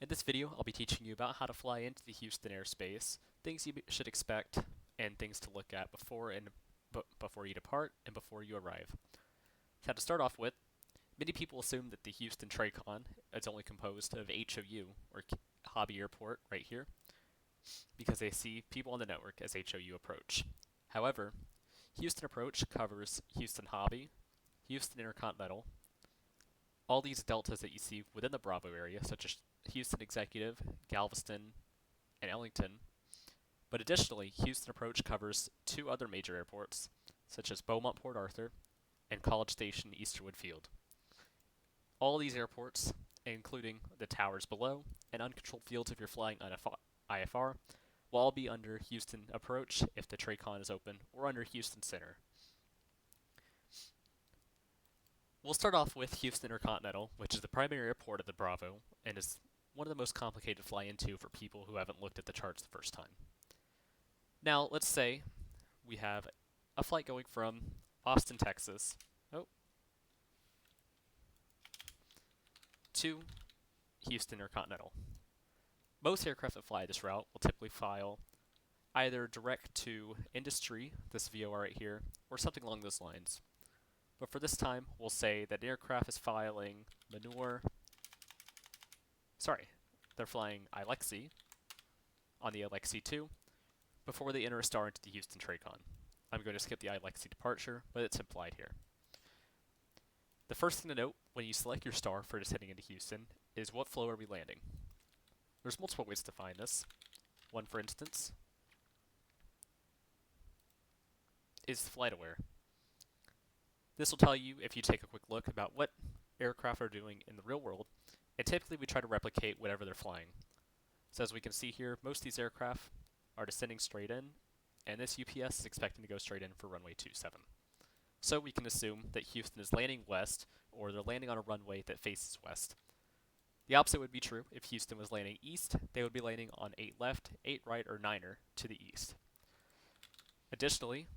In this video, I'll be teaching you about how to fly into the Houston airspace, things you should expect, and things to look at before you depart and before you arrive. So to start off with, many people assume that the Houston TRACON is only composed of HOU, or Hobby Airport, right here, because they see people on the network as HOU approach. However, Houston Approach covers Houston Hobby, Houston Intercontinental, all these deltas that you see within the Bravo area, such as Houston Executive, Galveston, and Ellington. But additionally, Houston Approach covers two other major airports, such as Beaumont-Port Arthur and College Station Easterwood Field. All these airports, including the towers below and uncontrolled fields if you're flying on IFR, will all be under Houston Approach if the TRACON is open, or under Houston Center. We'll start off with Houston Intercontinental, which is the primary airport of the Bravo, and is one of the most complicated to fly into for people who haven't looked at the charts the first time. Now, let's say we have a flight going from Austin, Texas, to Houston Intercontinental. Most aircraft that fly this route will typically file either direct to industry, this VOR right here, or something along those lines. But for this time, we'll say that the aircraft is filing they're flying Alexi on the Alexi 2 before they enter a star into the Houston TRACON. I'm going to skip the Alexi departure, but it's implied here. The first thing to note when you select your star for descending into Houston is what flow are we landing. There's multiple ways to find this. One, for instance, is FlightAware. This will tell you, if you take a quick look, about what aircraft are doing in the real world, and typically we try to replicate whatever they're flying. So as we can see here, most of these aircraft are descending straight in, and this UPS is expecting to go straight in for runway 27. So we can assume that Houston is landing west, or they're landing on a runway that faces west. The opposite would be true. If Houston was landing east, they would be landing on 8 left, 8 right, or 9er to the east. Additionally,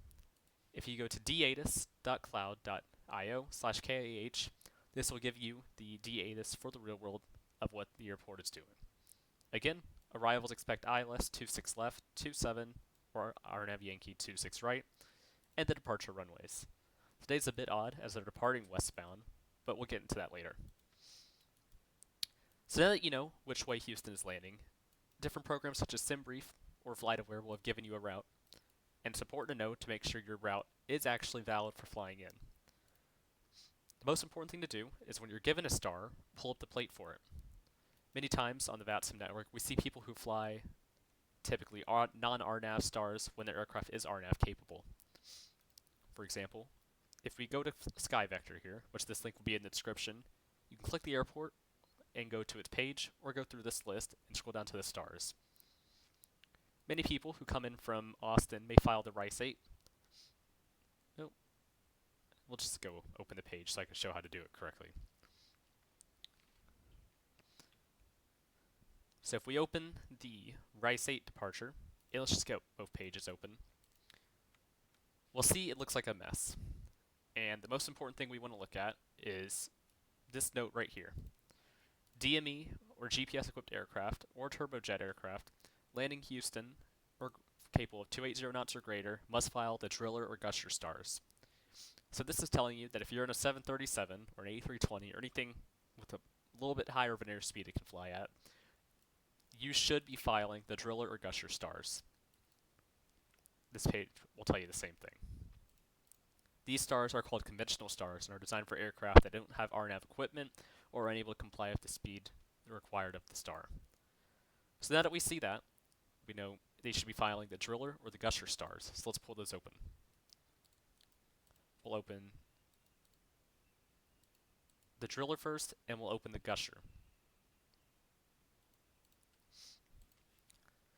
if you go to datus.cloud.io/KAH, this will give you the DATUS for the real world of what the airport is doing. Again, arrivals expect ILS 26 left, 27, or RNAV Yankee 26 right, and the departure runways. Today's a bit odd as they're departing westbound, but we'll get into that later. So now that you know which way Houston is landing, different programs such as SimBrief or FlightAware will have given you a route, and it's important to know to make sure your route is actually valid for flying in. The most important thing to do is when you're given a star, pull up the plate for it. Many times on the VATSIM network, we see people who fly typically non-RNAV stars when their aircraft is RNAV capable. For example, if we go to SkyVector here, which this link will be in the description, you can click the airport and go to its page, or go through this list and scroll down to the stars. Many people who come in from Austin may file the Rice 8. Nope. We'll just go open the page so I can show how to do it correctly. So if we open the Rice 8 departure, let's just get both pages open, we'll see it looks like a mess. And the most important thing we want to look at is this note right here. DME, or GPS-equipped aircraft, or turbojet aircraft, landing Houston, or capable of 280 knots or greater, must file the Driller or Gusher stars. So this is telling you that if you're in a 737, or an A320, or anything with a little bit higher of an airspeed it can fly at, you should be filing the Driller or Gusher stars. This page will tell you the same thing. These stars are called conventional stars and are designed for aircraft that don't have RNAV equipment or are unable to comply with the speed required of the star. So now that we see that, we know they should be filing the Driller or the Gusher stars. So let's pull those open. We'll open the Driller first, and we'll open the Gusher.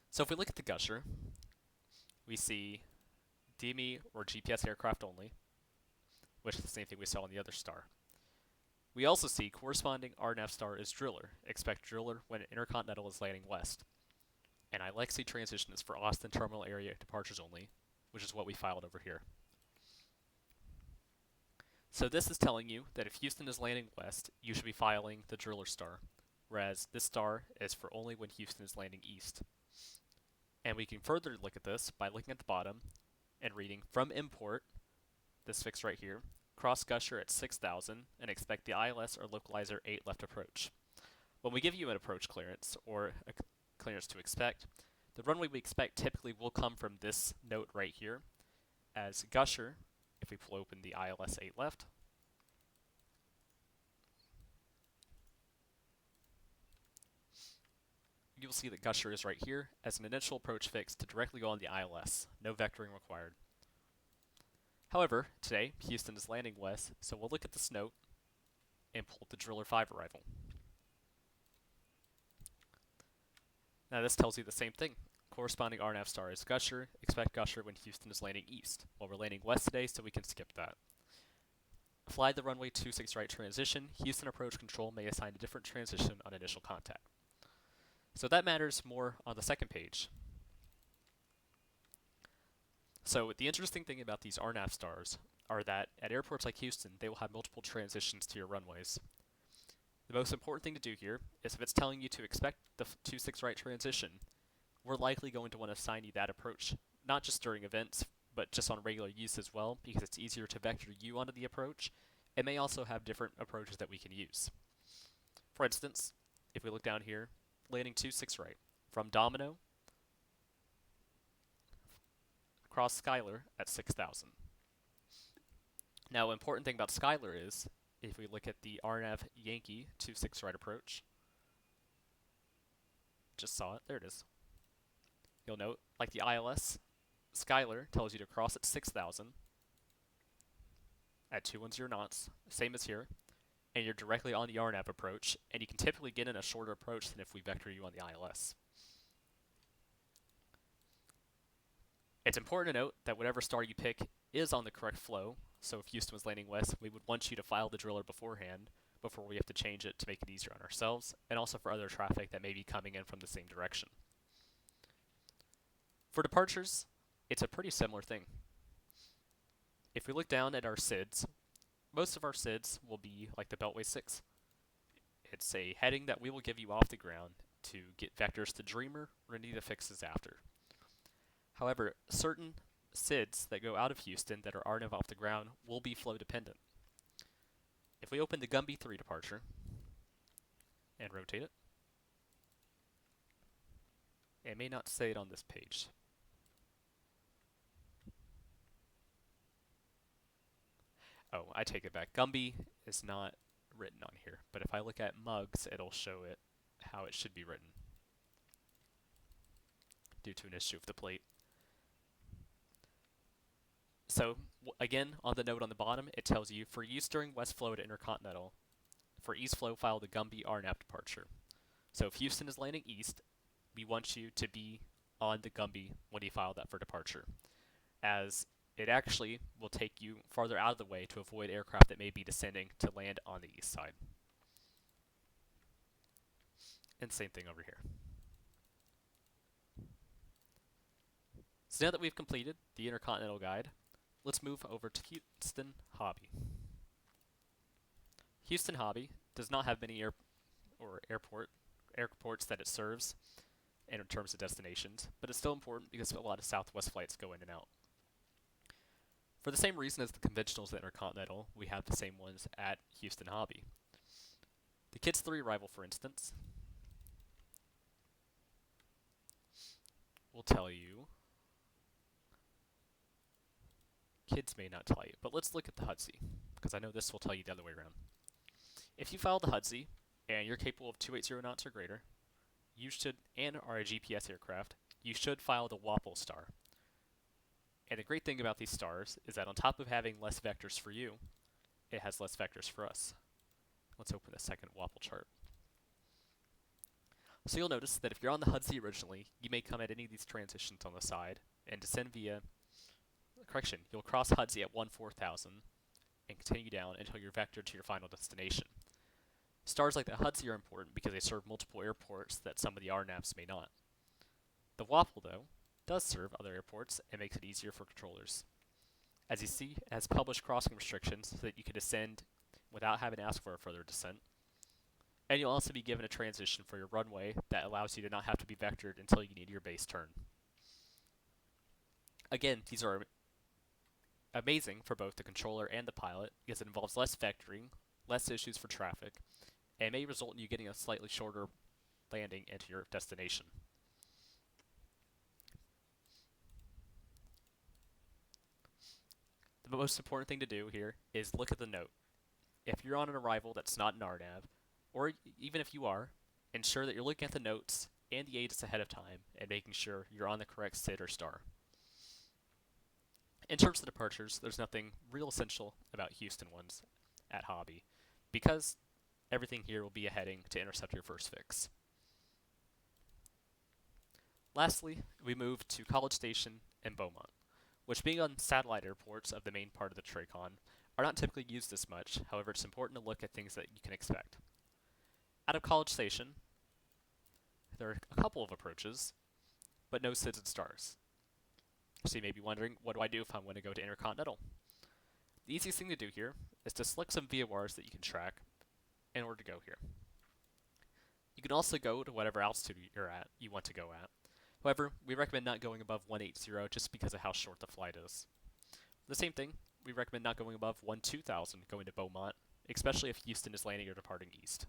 So if we look at the Gusher, we see DME or GPS aircraft only, which is the same thing we saw on the other star. We also see corresponding RNAV star is Driller. Expect Driller when Intercontinental is landing west. And Alexi transition is for Austin terminal area departures only, which is what we filed over here. So this is telling you that if Houston is landing west, you should be filing the Driller star, whereas this star is for only when Houston is landing east. And we can further look at this by looking at the bottom and reading from import, this fix right here, cross gusher at 6,000 and expect the ILS or localizer 8 left approach. When we give you an approach clearance or a clearance to expect, the runway we expect typically will come from this note right here as gusher, if we pull open the ILS 8 left, you'll see that gusher is right here as an initial approach fix to directly go on the ILS, no vectoring required. However, today, Houston is landing west, so we'll look at this note and pull the Driller 5 arrival. Now this tells you the same thing. Corresponding RNAV star is gusher, expect gusher when Houston is landing east. Well, we're landing west today, so we can skip that. Fly the runway 26 right transition, Houston approach control may assign a different transition on initial contact. So that matters more on the second page. So the interesting thing about these RNAV stars are that at airports like Houston, they will have multiple transitions to your runways. The most important thing to do here is if it's telling you to expect the 26 right transition, we're likely going to want to assign you that approach, not just during events, but just on regular use as well, because it's easier to vector you onto the approach. It may also have different approaches that we can use. For instance, if we look down here, landing 26 right, from Domino, across Skylar at 6,000. Now, important thing about Skylar is, if we look at the RNAV Yankee 26 right approach, just saw it, there it is. You'll note, like the ILS, Skylar tells you to cross at 6,000 at 210 knots, same as here, and you're directly on the RNAV approach, and you can typically get in a shorter approach than if we vector you on the ILS. It's important to note that whatever star you pick is on the correct flow, so if Houston was landing west, we would want you to file the driller beforehand, before we have to change it to make it easier on ourselves, and also for other traffic that may be coming in from the same direction. For departures, it's a pretty similar thing. If we look down at our SIDs, most of our SIDs will be like the Beltway 6. It's a heading that we will give you off the ground to get vectors to Dreamer or any of the fixes after. However, certain SIDs that go out of Houston that are RNAV off the ground will be flow dependent. If we open the Gumby 3 departure and rotate it, it may not say it on this page. Oh, I take it back. Gumby is not written on here, but if I look at Mugs, it'll show it how it should be written due to an issue with the plate. So, again, on the note on the bottom, it tells you, for use during west flow to intercontinental, for east flow, file the Gumby RNAV departure. So if Houston is landing east, we want you to be on the Gumby when you file that for departure, as it actually will take you farther out of the way to avoid aircraft that may be descending to land on the east side. And same thing over here. So now that we've completed the Intercontinental Guide, let's move over to Houston Hobby. Houston Hobby does not have many airports that it serves in terms of destinations, but it's still important because a lot of Southwest flights go in and out. For the same reason as the conventionals at Intercontinental, we have the same ones at Houston Hobby. The Kids 3 arrival, for instance, will tell you, Kids may not tell you, but let's look at the HUDSI, because I know this will tell you the other way around. If you file the HUDSI, and you're capable of 280 knots or greater, you should, and are a GPS aircraft, you should file the WAPL star. And the great thing about these stars is that on top of having less vectors for you, it has less vectors for us. Let's open the second WAPL chart. So you'll notice that if you're on the HUDSI originally, you may come at any of these transitions on the side and descend via, correction, you'll cross HUDSI at 1/4000 and continue down until you're vectored to your final destination. Stars like the HUDSI are important because they serve multiple airports that some of the RNAVs may not. The WAPL, though, does serve other airports and makes it easier for controllers. As you see, it has published crossing restrictions so that you can descend without having to ask for a further descent. And you'll also be given a transition for your runway that allows you to not have to be vectored until you need your base turn. Again, these are amazing for both the controller and the pilot because it involves less vectoring, less issues for traffic, and may result in you getting a slightly shorter landing into your destination. The most important thing to do here is look at the note. If you're on an arrival that's not an RNAV, or even if you are, ensure that you're looking at the notes and the ATIS ahead of time and making sure you're on the correct SID or star. In terms of departures, there's nothing real essential about Houston ones at Hobby, because everything here will be a heading to intercept your first fix. Lastly, we move to College Station and Beaumont, which being on satellite airports of the main part of the TRACON, are not typically used as much. However, it's important to look at things that you can expect. Out of College Station, there are a couple of approaches, but no SIDs and stars. So you may be wondering, what do I do if I want to go to Intercontinental? The easiest thing to do here is to select some VORs that you can track in order to go here. You can also go to whatever altitude you want to go at. However, we recommend not going above 180 just because of how short the flight is. The same thing, we recommend not going above 12,000 going to Beaumont, especially if Houston is landing or departing east.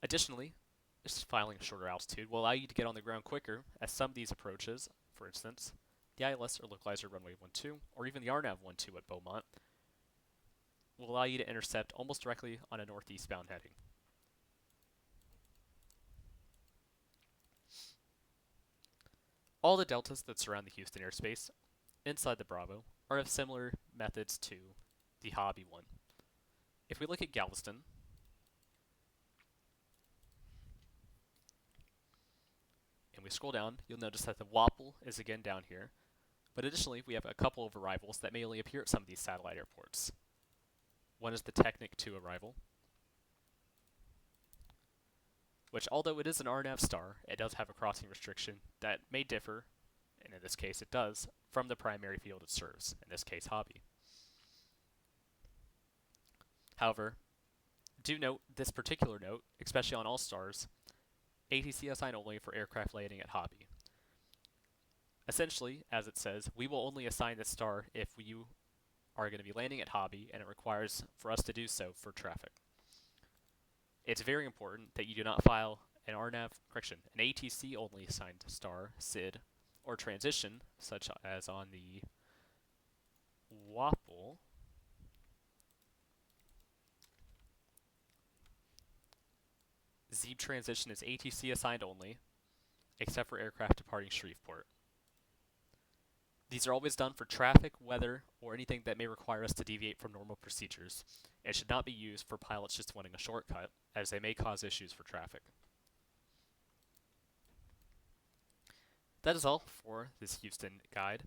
Additionally, just flying a shorter altitude will allow you to get on the ground quicker, as some of these approaches, for instance, the ILS or localizer runway 12, or even the RNAV 12 at Beaumont, will allow you to intercept almost directly on a northeast-bound heading. All the deltas that surround the Houston airspace inside the Bravo are of similar methods to the Hobby one. If we look at Galveston, and we scroll down, you'll notice that the WAPL is again down here, but additionally we have a couple of arrivals that may only appear at some of these satellite airports. One is the Technic 2 arrival, which although it is an RNAV star, it does have a crossing restriction that may differ, and in this case it does, from the primary field it serves, in this case Hobby. However, do note this particular note, especially on all stars, ATC assigned only for aircraft landing at Hobby. Essentially, as it says, we will only assign this star if you are going to be landing at Hobby and it requires for us to do so for traffic. It's very important that you do not file an ATC only assigned star, SID, or transition, such as on the WAPL. ZEB transition is ATC assigned only, except for aircraft departing Shreveport. These are always done for traffic, weather, or anything that may require us to deviate from normal procedures. It should not be used for pilots just wanting a shortcut, as they may cause issues for traffic. That is all for this Houston guide.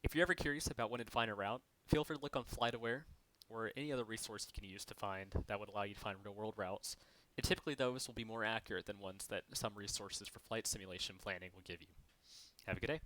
If you're ever curious about wanting to find a route, feel free to look on FlightAware or any other resource you can use to find that would allow you to find real-world routes. And typically those will be more accurate than ones that some resources for flight simulation planning will give you. Have a good day.